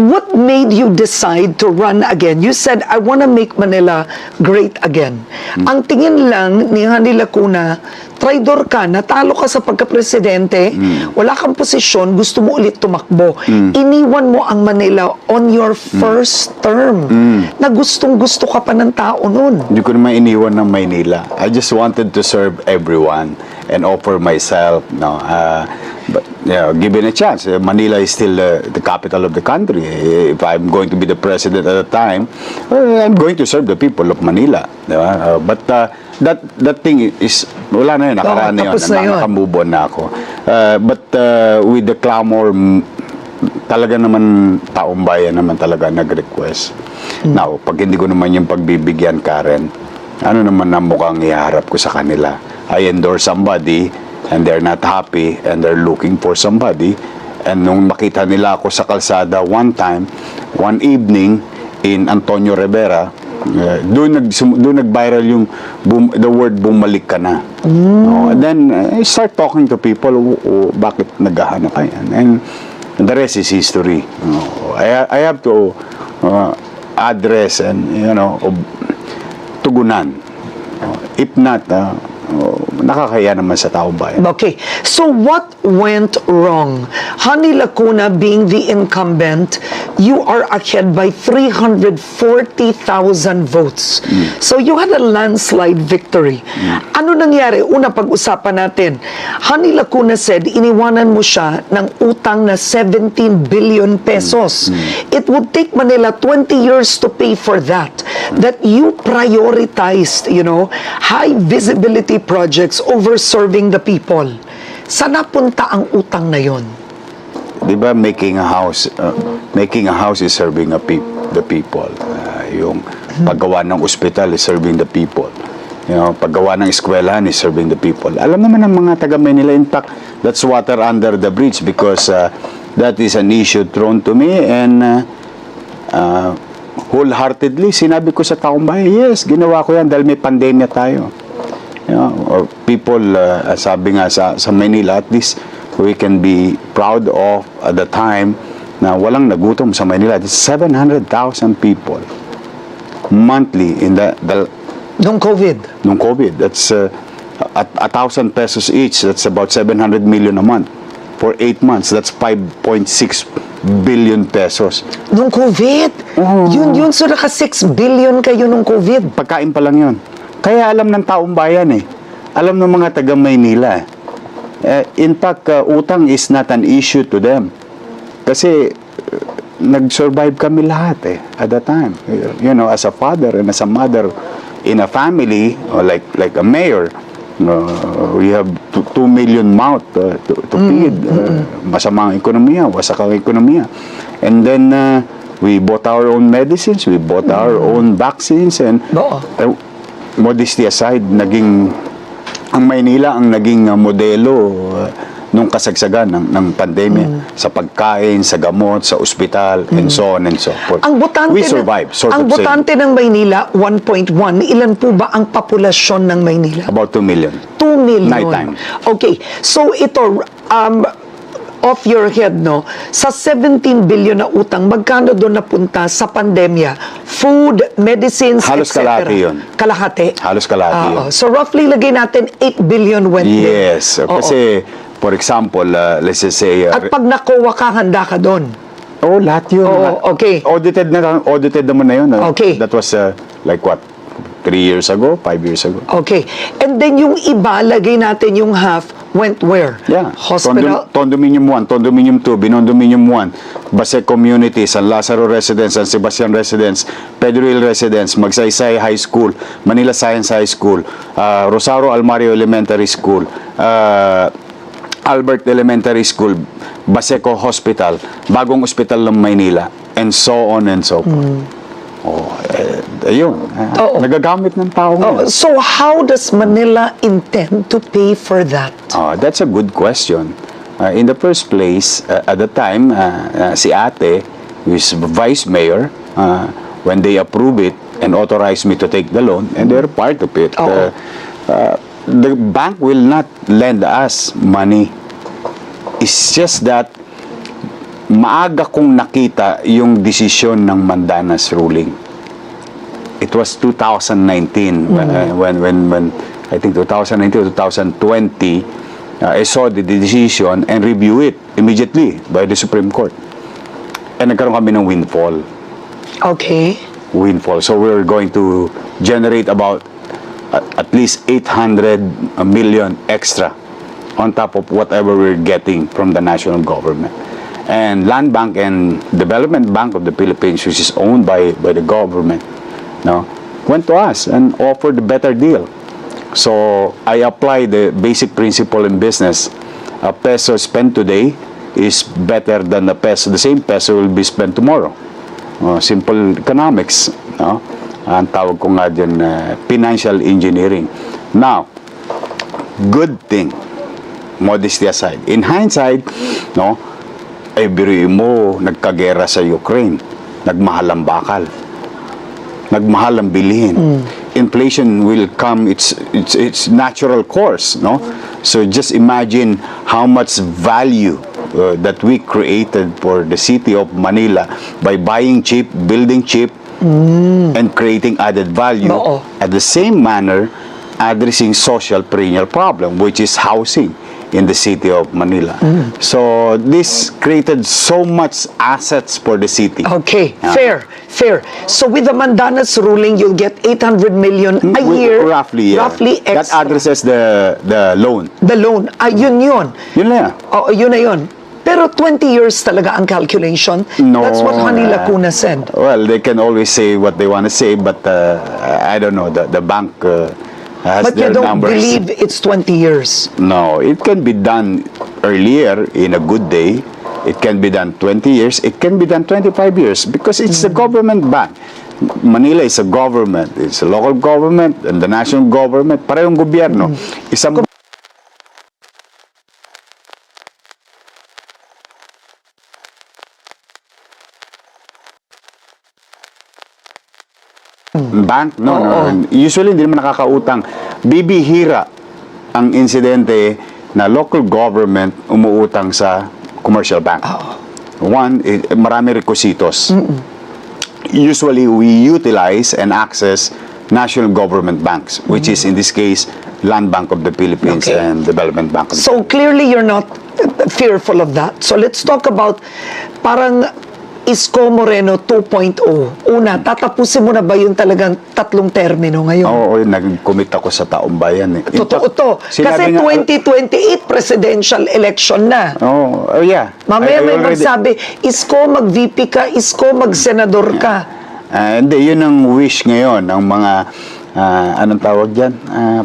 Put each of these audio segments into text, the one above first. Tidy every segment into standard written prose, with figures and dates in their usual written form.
What made you decide to run again? You said, I want to make Manila great again. Ang tingin lang ni Hani Lacuna, traidor ka, natalo ka sa pagka-presidente, wala kang posisyon, gusto mo ulit tumakbo. Iniwan mo ang Manila on your first term, na gustong-gusto ka pa ng tao nun. Hindi ko naman iniwan ng Maynila. I just wanted to serve everyone and offer myself, no. But given a chance, Manila is still the capital of the country. If I'm going to be the president at the time, I'm going to serve the people of Manila. Diba? But that thing is, wala na yun, nakaraan na yun, nakamove on na ako. But with the clamor, talaga naman taong bayan naman talaga nag-request. Now, pag hindi ko naman yung pagbibigyan, Karen, ano naman ang mukhang iharap ko sa kanila? I endorse somebody and they're not happy and they're looking for somebody, and nung makita nila ako sa kalsada one time, one evening in Antonio Rivera, doon nag-viral yung the word bumalik ka na. And then I start talking to people, bakit naghahanap ka yan? And the rest is history. I have to address and tugunan. If not, nakakaya naman sa taong bayan. Okay, so what went wrong? Hani Lacuna being the incumbent, you are ahead by 340,000 votes. So you had a landslide victory. Ano nangyari? Una, pag-usapan natin. Hani Lacuna said, iniwanan mo siya ng utang na 17 billion pesos. It would take Manila 20 years to pay for that. That you prioritized, high visibility projects over serving the people. Saan napunta ang utang na yon? Di ba making a house is serving the people. Yung paggawa ng ospital is serving the people. Paggawa ng eskwelahan is serving the people. Alam naman ng mga taga Manila, in fact, that's water under the bridge because that is an issue thrown to me, and wholeheartedly sinabi ko sa taong bayan, yes, ginawa ko yan dahil may pandemya tayo. Or people, sabi nga sa Manila, at least we can be proud of at the time na walang nagutom sa Manila. It's 700,000 people monthly in Nung COVID. Nung COVID. That's at 1,000 pesos each. That's about 700 million a month. For 8 months, that's 5.6 billion pesos. Nung COVID? Yun, so naka 6 billion kayo nung COVID. Pagkain pa lang yun. Kaya alam ng taong bayan Alam ng mga taga Maynila. In fact, utang is not an issue to them. Kasi nag-survive kami lahat at that time. As a father and as a mother in a family, or like a mayor, we have 2 million mouth to feed. Masamang ekonomiya, wasak ang ekonomiya. And then, we bought our own medicines, we bought our own vaccines, and modesty aside, ang Maynila ang naging modelo nung kasagsagan ng pandemya sa pagkain, sa gamot, sa ospital, and so on and so forth. We survived. Ang botante ng Maynila, 1.1. Ilan po ba ang populasyon ng Maynila? About 2 million. 2 million. Nighttime. Okay. So ito, off your head, sa 17 billion na utang, magkano doon napunta sa pandemya? Food, medicines, halos etc. kalahati yun. Kalahati? Halos kalahati yun. So roughly, lagay natin 8 billion went there. Yes. Kasi, for example, let's just say... At pag nakuha ka, handa ka doon? Lahat yun. Okay. Audited naman na yun. Okay. That was like what? 3 years ago? 5 years ago? Okay. And then yung iba, lagay natin yung half, went where? Yeah. Hospital? Condominium 1, Condominium 2, Binondominium 1, Base Community, San Lazaro Residence, San Sebastian Residence, Pedro Hill Residence, Magsaysay High School, Manila Science High School, Rosario Almario Elementary School, Albert Elementary School, Baseco Hospital, Bagong Hospital ng Maynila, and so on and so forth. Ayun. Nagagamit ng tao ngayon. So how does Manila intend to pay for that? That's a good question. In the first place, at the time, si Ate, who is vice mayor, when they approve it and authorize me to take the loan, and they're part of it, the bank will not lend us money. It's just that maaga kong nakita yung desisyon ng Mandanas ruling. It was 2019 when I think 2019 or 2020, I saw the decision and review it immediately by the Supreme Court. And nagkaroon kami ng windfall. Okay. Windfall. So we're going to generate about at least 800 million extra on top of whatever we're getting from the national government. And Land Bank and Development Bank of the Philippines, which is owned by the government, no, went to us and offered a better deal. So I apply the basic principle in business. A peso spent today is better than the same peso will be spent tomorrow. Simple economics, no? Ang tawag ko nga dyan, financial engineering. Now, good thing, modesty aside. In hindsight, no, ay biruin mo, nagkagera sa Ukraine, nagmahal ang bakal, nagmahal ang bilihin. Inflation will come its natural course, no? So just imagine how much value that we created for the city of Manila by buying cheap, building cheap, and creating added value. Oo. At the same manner, addressing social perennial problem, which is housing in the city of Manila. So this created so much assets for the city. Okay, Yeah. fair. So with the Mandanas ruling, you'll get 800 million a year. Roughly, yeah. Roughly That extra. addresses the loan. The loan. Yun. Yun na yan. Oo, yun na yun. Pero 20 years talaga ang calculation. No, That's what Honey Lacuna said. Well, they can always say what they want to say, but I don't know. The bank has But you their don't numbers. believe it's 20 years. No, it can be done earlier in a good day. It can be done 20 years. It can be done 25 years because it's a government bank. Manila is a government. It's a local government and the national government. Parehong gobyerno. Isang bank, no. Usually, hindi naman nakakautang. Bibihira ang insidente na local government umuutang sa commercial bank. One, marami requisitos. Usually, we utilize and access national government banks, which is in this case, Land Bank of the Philippines Okay. and Development Bank of the So clearly you're not fearful of that. So let's talk about parang Isko Moreno 2.0. Una, tatapusin mo na ba yung talagang tatlong termino ngayon? Oo, nag-commit ako sa taong bayan. In Totoo fact, to. Kasi sinabi nga- 2028 presidential election na. Oh, yeah. Mamaya I may already- magsabi, Isko mag-VP ka, Isko mag-senador ka. Hindi, yun ang wish ngayon ng mga, anong tawag dyan?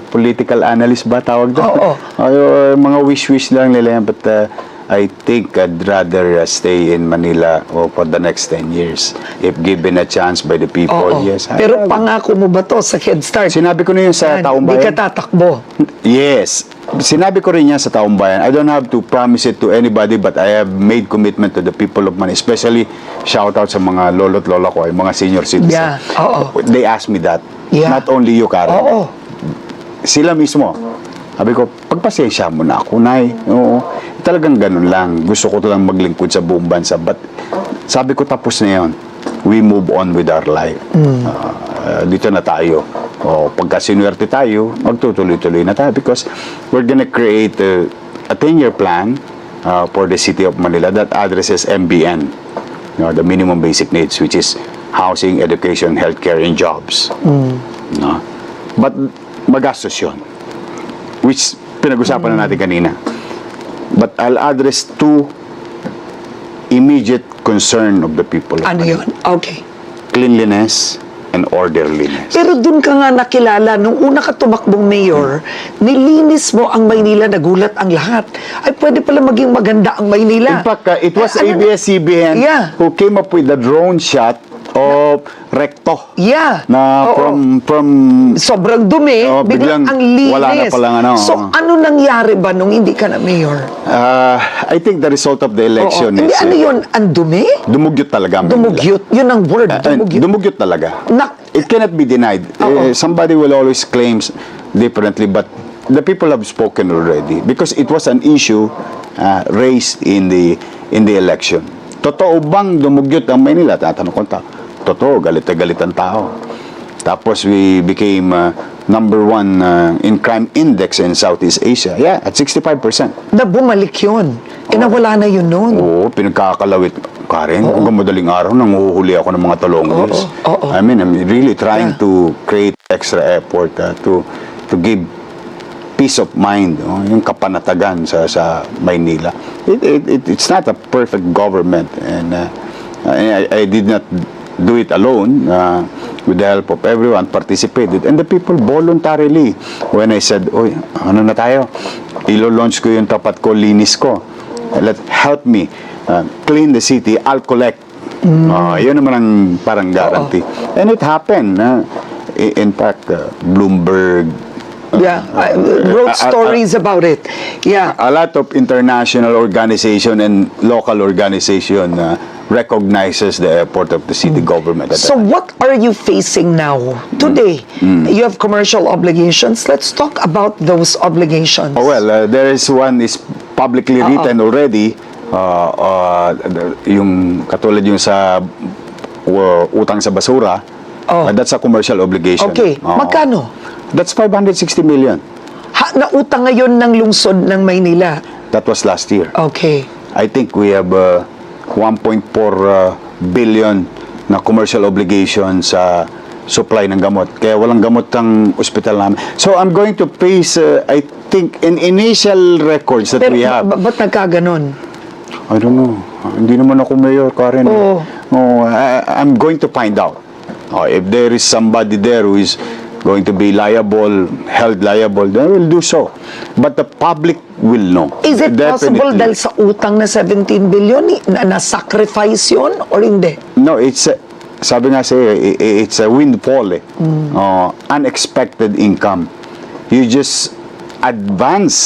Political analyst ba tawag dyan? Oo. Mga wish-wish lang nila yan. But I think I'd rather stay in Manila for the next 10 years. If given a chance by the people, Oo. yes. Pero pangako mo ba to sa Head Start? Sinabi ko na yun sa taong Hindi ka bayan. tatakbo. Yes. Sinabi ko rin yan sa taong bayan. I don't have to promise it to anybody, but I have made commitment to the people of Manila. Especially, shout out sa mga lolo't lola ko, yung mga senior citizens. Yeah, oo. They asked me that. Yeah. Not only you, Karen. Oo. Sila mismo. Sabi ko, pagpasensya mo na ako, Nay. Oo. Talagang ganun lang. Gusto ko lang maglingkod sa buong bansa. But sabi ko, tapos na yun. We move on with our life. Dito na tayo. Pagka sinuwerte tayo, magtutuloy-tuloy na tayo because we're gonna create a 10-year plan for the city of Manila that addresses MBN, the minimum basic needs, which is housing, education, healthcare, and jobs. No? But magastos yun, which pinag-usapan na natin kanina. But I'll address two immediate concern of the people of Ano Manila. yun? Okay. Cleanliness and orderliness. Pero dun ka nga nakilala, nung una ka tumakbong mayor, nilinis mo ang Maynila, nagulat ang lahat. Ay, pwede pala maging maganda ang Maynila. In fact, it was Ano- ABS-CBN Yeah. who came up with the drone shot of Recto. Yeah. Na Oo. from Sobrang dumi, biglang biglang ang linis. wala na palang ano. So, ano nangyari ba nung hindi ka na mayor? I think the result of the election Oo. Hindi, is ano yun? Ang dumi? dumugyot talaga ang Manila. Dumugyot. Yun ang word, dumugyot. Dumugyot talaga. It cannot be denied. Oo. Somebody will always claim differently, but the people have spoken already because it was an issue raised in the election. totoo bang dumugyot ang Maynila? Tatanong ko, totoo, galit na galit ang tao. Tapos we became number 1 in crime index in Southeast Asia. Yeah, at 65%. Na bumalik yun. Nawala na yun noon. Oo, pinagkakalawit, Karen. Hanggang madaling araw, nanguhuli ako ng mga talongers. Oo. I mean, I'm really trying to create extra effort to give peace of mind, yung kapanatagan sa Maynila. It's not a perfect government, and I did not do it alone. With the help of everyone, participated. And the people voluntarily, when I said, oy, ano na tayo? Ilo-launch ko yung tapat ko, linis ko. Help me clean the city, I'll collect. Yun naman ang parang guarantee. And it happened. In fact, Bloomberg, wrote stories about it. Yeah. a lot of international organization and local organization recognizes the effort of the city government. So what are you facing now? Today, you have commercial obligations. Let's talk about those obligations. Oh, well, there is one is publicly written already. Yung katulad yung sa utang sa basura. That's a commercial obligation. Okay. Magkano? That's 560 million. Nautang ngayon ng lungsod ng Maynila. That was last year. Okay. I think we have 1.4 billion na commercial obligation sa supply ng gamot. Kaya walang gamot ang ospital namin. So I'm going to face, I think, in initial records that we have. Ba't nagkaganon? I don't know. Hindi naman ako mayor, Karen. I'm going to find out. If there is somebody there who is going to be liable, held liable, then we'll do so. But the public will know. Is it possible Definitely. dahil sa utang na 17 billion na sacrifice yun or hindi? No, sabi nga sa'yo, it's a windfall. Unexpected income. You just advance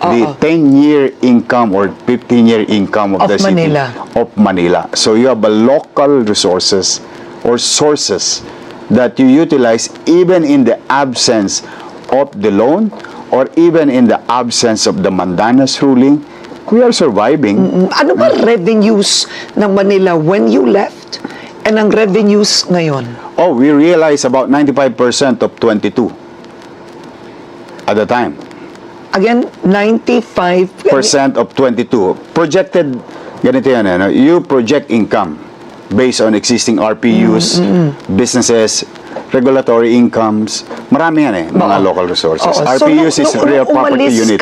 the 10-year income or 15-year income of the Manila. city of Manila. So you have a local resources or sources that you utilize even in the absence of the loan or even in the absence of the Mandanas ruling. We are surviving. Ano ba revenues ng Manila when you left and ang revenues ngayon? Oh, we realized about 95% of 22 at the time. Again, 95% of 22. Projected, ganito yan, you project income based on existing RPUs, businesses, regulatory incomes. Marami yan mga local resources. RPUs is real property unit.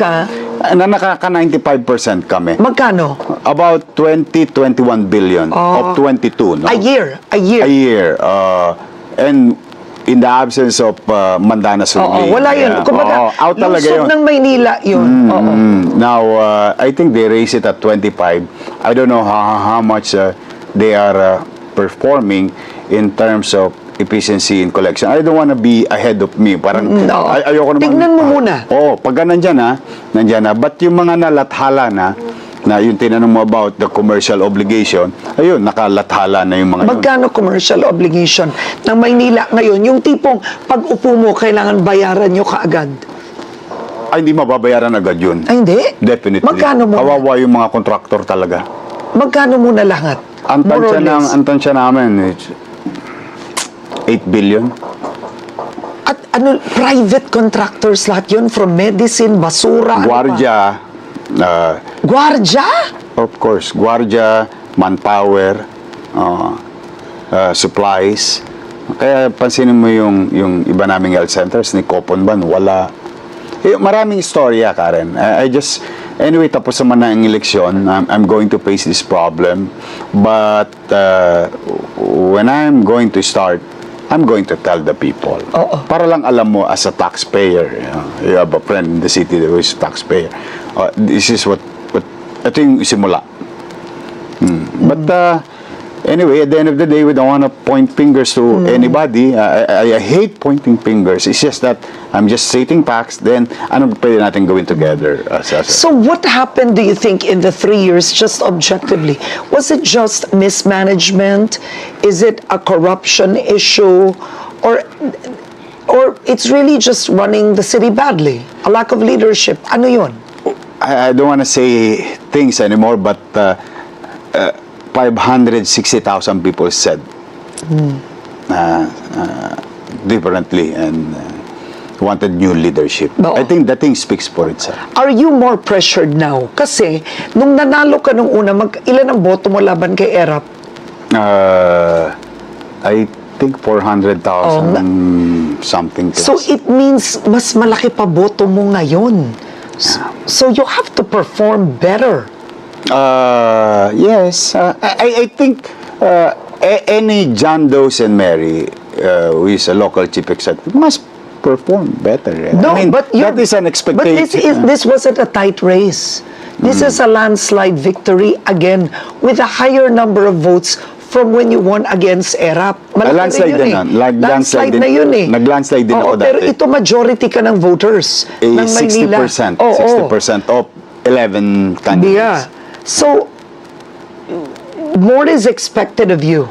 Na nakaka-95% kami. Magkano? About 21 billion of 22. No? A year. A year. And in the absence of Mandanas ruling. Wala yun. Kumbaga, out talaga lungsod yun. ng Maynila yun. Now, I think they raise it at 25. I don't know how much they are performing in terms of efficiency in collection. I don't want to be ahead of me. Parang, ayoko naman. Tingnan mo muna. Pagka nandyan na. But yung mga nalathala na yung tinanong mo about the commercial obligation, ayun, nakalathala na yung mga yun. Magkano commercial obligation ng Maynila ngayon? Yung tipong pag upo mo, kailangan bayaran nyo kaagad. Ay, hindi mababayaran agad yun. Ay, hindi? Definitely. Magkano muna? Kawawa yung mga kontraktor talaga. Magkano muna lahat? Ang tansya namin, it's 8 billion. At private contractors lahat yun? From medicine, basura, Guardia. Guardia? Of course. Guardia, manpower, supplies. Kaya pansinin mo yung iba naming health centers, ni Coponban, wala. Maraming istorya, Karen. Anyway, tapos naman na ang eleksyon, I'm going to face this problem. But when I'm going to start, I'm going to tell the people. Para lang alam mo as a taxpayer, you have a friend in the city who is a taxpayer. This is what ito yung simula. But anyway, at the end of the day, we don't want to point fingers to anybody. I hate pointing fingers. It's just that I'm just stating facts. Then, ano pwede natin gawin together? So what happened, do you think, in the 3 years, just objectively? Was it just mismanagement? Is it a corruption issue? Or it's really just running the city badly? A lack of leadership? Ano yun? I don't want to say things anymore, but 560,000 people said differently and wanted new leadership. Oo. I think that thing speaks for itself. Are you more pressured now? Kasi, nung nanalo ka nung una, ilan ang boto mo laban kay Erap? I think 400,000 something plus. So, it means mas malaki pa boto mo ngayon. So, you have to perform better. Yes, I think any John Doe's and Mary who is a local chief executive must perform better. No, I mean, but that is an expectation. But this wasn't a tight race. This is a landslide victory again with a higher number of votes from when you won against ERAP. Malaki Landslide rin din yun nun. Landslide din- na yun eh. Nag-landslide din Oo, ako pero dati. ito majority ka ng voters ng Maynila. 60%. Oo, 60% of 11 candidates. yeah. So, more is expected of you.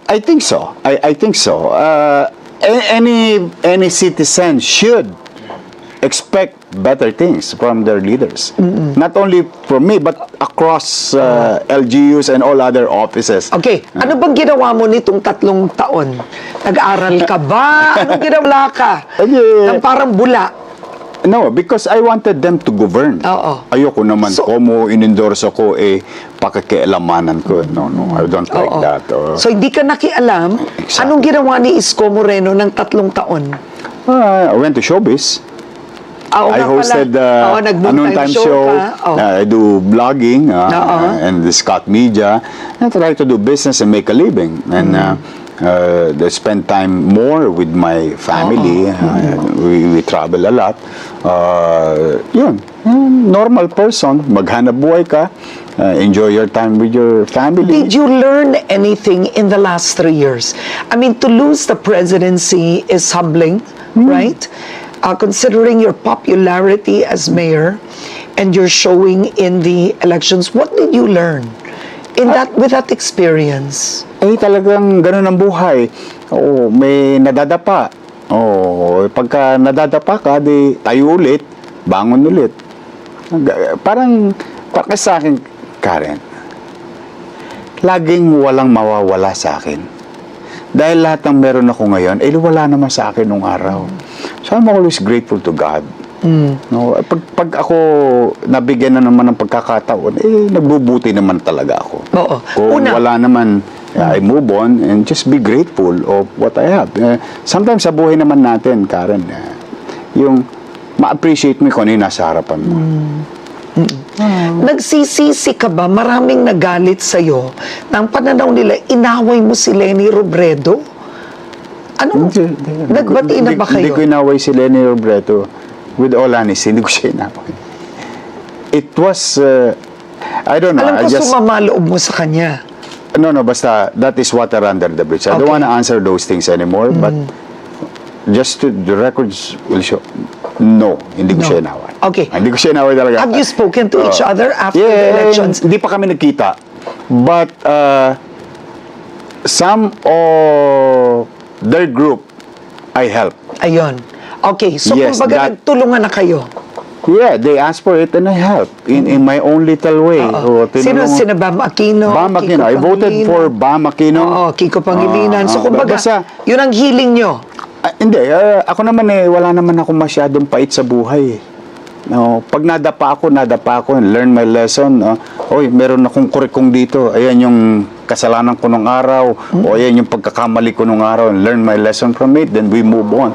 I think so. I think so. Any citizen should expect better things from their leaders. Not only from me, but across LGUs and all other offices. Okay, ano bang ginawa mo nitong 3 taon? Nag-aral ka ba? Anong ginawa ka? Nang parang bula. No, because I wanted them to govern. Oo. Ayoko naman So- como in-endorse ko pakikialamanan ko. No, I don't like Oo. that. So, hindi ka nakialam. Exactly. Anong ginawa ni Isko Moreno ng 3 taon? I went to showbiz. Oo I nga hosted pala. Oo, a noontime show. ka. Oo. I do blogging Oo. and the Scott Media. I try to do business and make a living. And they spend time more with my family. We travel a lot. Yun. Normal person. Maghanap buhay ka. Enjoy your time with your family. Did you learn anything in the last 3 years? I mean, to lose the presidency is humbling, right? Considering your popularity as mayor and your showing in the elections, what did you learn with that experience? Talagang ganun ang buhay. Oo, may nadadapa. Oo, pagka nadadapa ka, di tayo ulit, bangon ulit. Parang sa akin, Karen, laging walang mawawala sa akin. Dahil lahat ng meron ako ngayon, wala naman sa akin nung araw. So I'm always grateful to God. No, pag ako nabigyan na naman ng pagkakataon, nagbubuti naman talaga ako. Oo. Kung Una- wala naman, I move on and just be grateful of what I have. Sometimes sa buhay naman natin, Karen, yung ma-appreciate mo kung ano yung nasa harapan mo. Nagsisisi ka ba? Maraming nagalit sa'yo na ang pananaw nila, inaway mo si Leni Robredo? Anong, nagbati na ba Hindi kayo? ko inaway si Leni Robredo. With all honesty, hindi ko siya inaway. It was, I don't know. Alam ko I just, sumama loob mo sa kanya. no, basta, that is water under the bridge. I don't Okay. want to answer those things anymore, but just to, the records will show, no, hindi ko No. siya inaway. Okay. Hindi ko siya inaway talaga. Have you spoken to each other after the Yeah, elections? hindi pa kami nagkita. But, some of their group, I helped. Ayun. Okay, so Yes, kumbaga that- nagtulungan na kayo. Yeah, they asked for it and I helped in my own little way. So, Sino? tinulungan- Sina Bam Aquino? Bam Aquino. I voted for Bam Aquino. Oo, Kiko Pangilinan. So kumbaga, Basta, yun ang healing nyo. hindi, ako naman wala naman ako masyadong pait sa buhay. No, pag nadapa ako and learn my lesson. Oy, meron akong kurikong dito. Ayan yung kasalanan ko nung araw. O ayan yung pagkakamali ko nung araw and learn my lesson from it. Then we move on.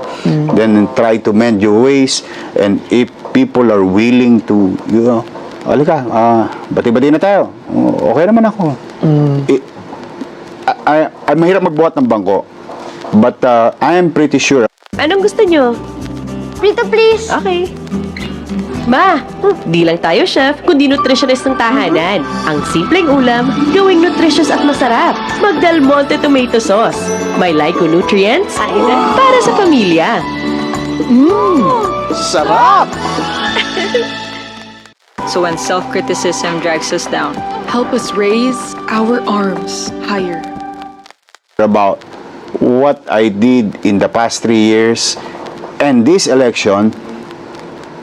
Then try to mend your ways. And if people are willing to, halika, bati-bati na tayo. Okay naman ako. Ay mahirap magbuhat ng bangko. But I am pretty sure. Anong gusto nyo? Prito, please. Okay. Ma, di lang tayo chef, kundi nutritionist ng tahanan. Ang simpleng ulam, gawing nutritious at masarap. Magdal Monte Tomato Sauce. May nutrients para sa pamilya. Sarap! So when self-criticism drags us down, Help us raise our arms higher. About what I did in the past 3 years and this election,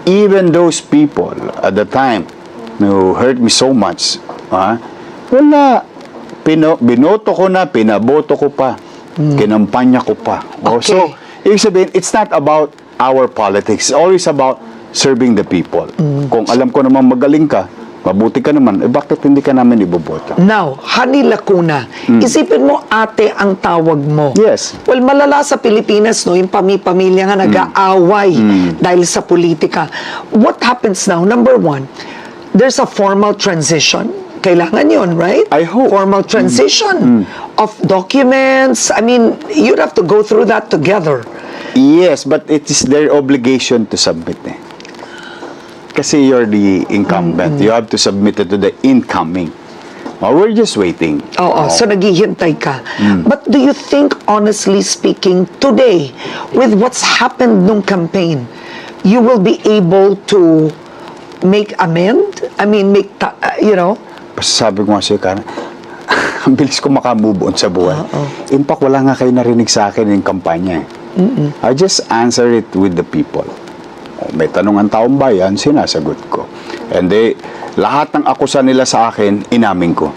even those people at the time who hurt me so much, binoto ko na, pinaboto ko pa, kinampanya ko pa. Oh, Okay. so, ibig sabihin, it's not about our politics. It's always about serving the people. Kung alam ko naman magaling ka, mabuti ka naman, bakit hindi ka namin iboboto? Now, Honey Lacuna, isipin mo ate ang tawag mo. Yes. Well, malala sa Pilipinas, no, yung pamilya nga nag-aaway dahil sa politika. What happens now? Number one, there's a formal transition. Kailangan yun, right? I hope. Formal transition of documents. I mean, you'd have to go through that together. Yes, but it is their obligation to submit eh. Kasi you're the incumbent. You have to submit it to the incoming. We're just waiting. Oo, so naghihintay ka. But do you think, honestly speaking, today, with what's happened nung campaign, you will be able to make amend? I mean, Basta sabi ko nga sa'yo, Karen, ang bilis ko makamove on sa buhay. In fact, wala nga kayo narinig sa akin yung kampanya. I just answer it with the people. May tanong ang taong bayan, sinasagot ko. And lahat ng akusa nila sa akin, inamin ko.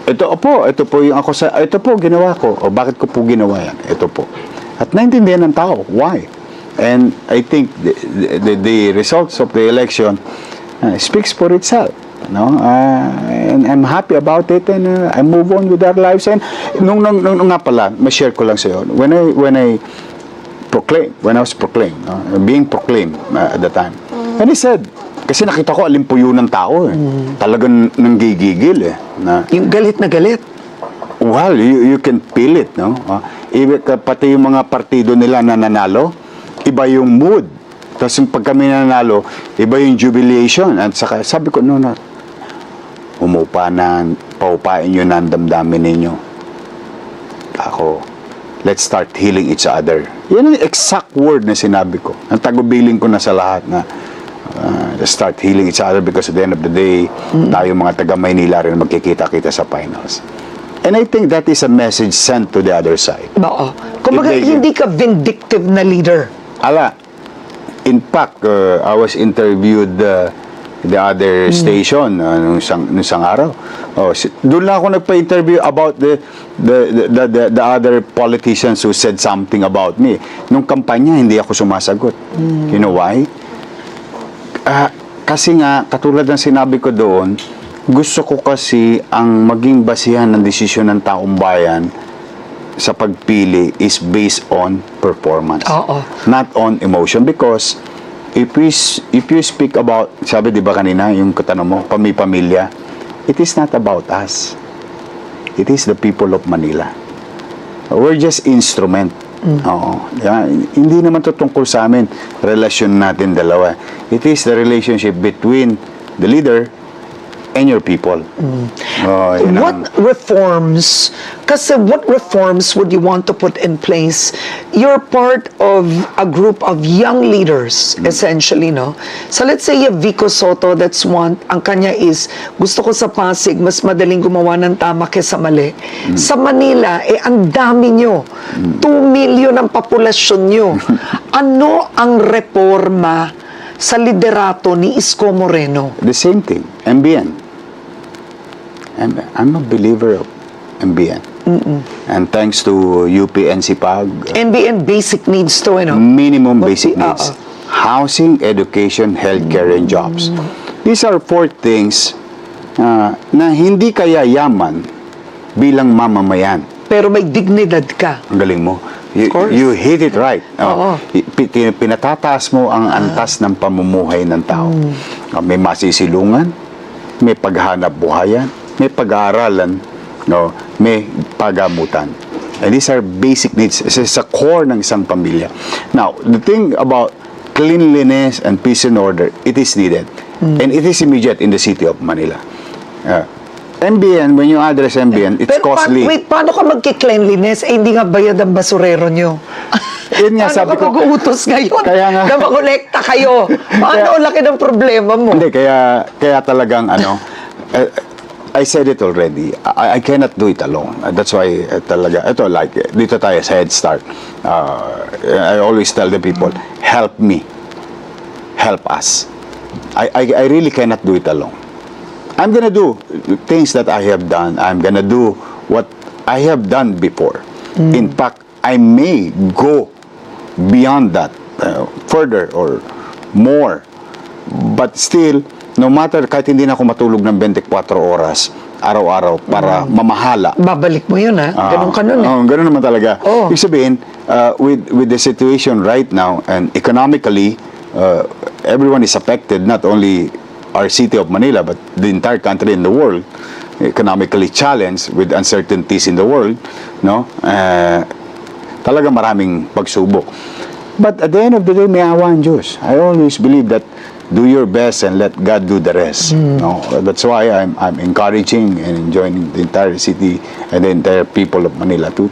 Ito po yung akusa, ito po ginawa ko. O bakit ko po ginawa yan? Ito po. At naintindihan ng tao, why? And I think the results of the election speaks for itself. No, and I'm happy about it, and I move on with our lives. And nung nga pala, ma-share ko lang sa'yo, when I was proclaimed, being proclaimed at the time, and he said, kasi nakita ko alimpuyo ng tao talagang nanggigigil na, yung galit na galit. well, you can feel it, no? Pati yung mga partido nila na nanalo, iba yung mood. Tapos yung pag kami nanalo, iba yung jubilation. At saka, sabi ko, no, paupain nyo na ang damdamin ninyo. Ako, let's start healing each other. Yan ang exact word na sinabi ko. Ang tagubilin ko na sa lahat na let's start healing each other because at the end of the day, tayo mga taga Maynila rin magkikita-kita sa finals. And I think that is a message sent to the other side. Oo. Kumbaga, hindi ka vindictive na leader. In fact, I was interviewed the other station nung isang araw. Doon lang ako nagpa-interview about the other politicians who said something about me. Nung kampanya, hindi ako sumasagot. You know why? Kasi nga, katulad ng sinabi ko doon, gusto ko kasi ang maging basihan ng desisyon ng taong bayan sa pagpili is based on performance. Not on emotion. Because if you speak about, sabi di ba kanina, yung katanong mo, pamilya, it is not about us. It is the people of Manila. We're just instrument. Hindi naman to tungkol sa amin, relasyon natin dalawa. It is the relationship between the leader and your people. What reforms would you want to put in place? You're part of a group of young leaders, essentially, no? So let's say you have Vico Soto, that's one, ang kanya is, gusto ko sa Pasig, mas madaling gumawa ng tama kesa mali. Sa Manila, ang dami nyo. 2 million ang populasyon nyo. Ano ang reforma sa liderato ni Isko Moreno? The same thing, MBN. I'm a believer of MBN. And thanks to UP NCPAG, NBN basic needs to, minimum basic needs. Housing, education, healthcare, and jobs. These are 4 things na hindi kaya yaman bilang mamamayan. Pero may dignidad ka. Ang galing mo. course. You hit it right. Oo. Pinatataas mo ang antas ng pamumuhay ng tao. May masisilungan, may paghanap buhayan, may pag-aaralan, may pagamutan. And these are basic needs. It's sa core ng isang pamilya. Now, the thing about cleanliness and peace and order, it is needed. And it is immediate in the city of Manila. MBN, when you address MBN, it's costly. Paano ka magki-cleanliness? Hindi nga bayad ang basurero nyo. Yun nga, sabi ko. Paano ka mag-uutos ngayon? Kaya nga. Na makolekta kayo. Paano ang laki ng problema mo? Hindi, kaya talagang I said it already. I cannot do it alone. That's why talaga, dito tayo sa Head Start. I always tell the people, help me. Help us. I really cannot do it alone. I'm gonna do things that I have done. I'm gonna do what I have done before. In fact, I may go beyond that, further or more. But still, no matter, kahit hindi na ako matulog ng 24 oras, araw-araw, para mamahala. Babalik mo yun, ha? Ganun ka nun, eh. Ganun naman talaga. Oh. Ibig sabihin, with the situation right now, and economically, everyone is affected, not only our city of Manila, but the entire country and the world, economically challenged with uncertainties in the world, no? Talaga maraming pagsubok. But at the end of the day, may awa ang Diyos. I always believe that do your best and let God do the rest. No? That's why I'm encouraging and enjoining the entire city and the entire people of Manila to